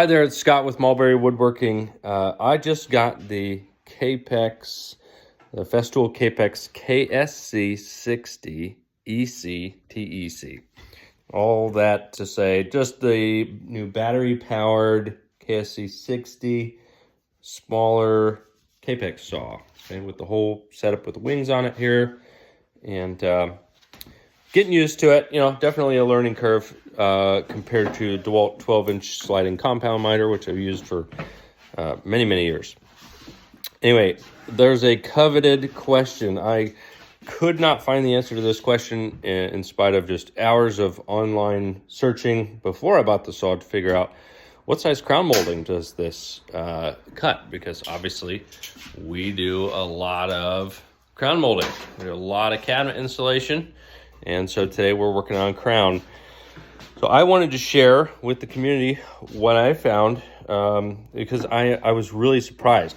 Hi there, it's Scott with Mulberry Woodworking. I just got the Kapex, the Festool Kapex KSC60 EC TEC. All that to say, just the new battery-powered KSC60 smaller Kapex saw, okay, with the whole setup with the wings on it here, and getting used to it. You know, definitely a learning curve compared to DeWalt 12-inch sliding compound miter, which I've used for many years. Anyway, there's a coveted question. I could not find the answer to this question in spite of just hours of online searching before I bought the saw to figure out what size crown molding does this cut, because obviously we do a lot of crown molding. We do a lot of cabinet installation, and so today we're working on crown. So I wanted to share with the community what I found, because I was really surprised.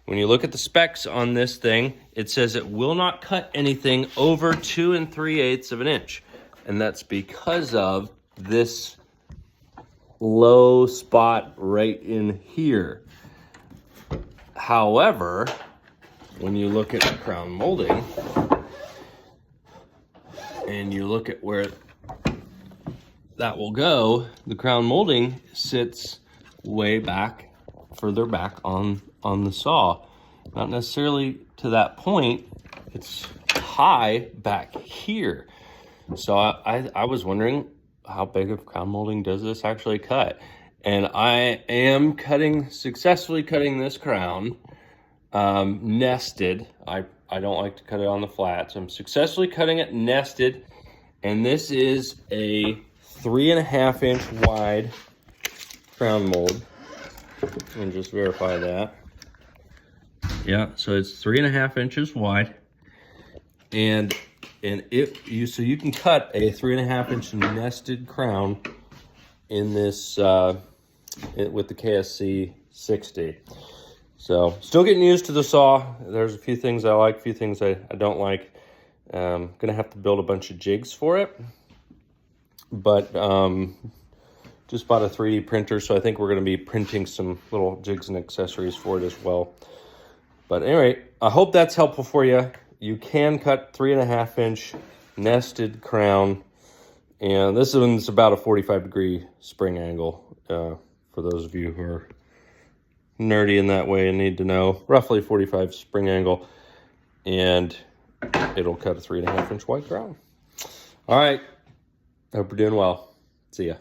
When you look at the specs on this thing, it says it will not cut anything over 2 3/8 of an inch. And that's because of this low spot right in here. However, when you look at crown molding and you look at where that will go, the crown molding sits way back, further back on the saw. Not necessarily to that point, it's high back here. So I was wondering, how big of crown molding does this actually cut? And I am successfully cutting this crown nested. I don't like to cut it on the flat, so I'm successfully cutting it nested. And this is a 3.5 inch wide crown mold. And just verify that. Yeah, so it's 3.5 inches wide, and so you can cut a 3.5 inch nested crown in this with the KSC60. So still getting used to the saw. There's a few things I like, a few things I don't like. Gonna have to build a bunch of jigs for it, but just bought a 3D printer, so I think we're gonna be printing some little jigs and accessories for it as well. But anyway, I hope that's helpful for you. You can cut 3.5 inch nested crown, and this one's about a 45-degree spring angle. For those of you who are nerdy in that way and need to know, roughly 45 spring angle, and it'll cut a 3.5 inch wide crown. All right, hope you're doing well. See ya.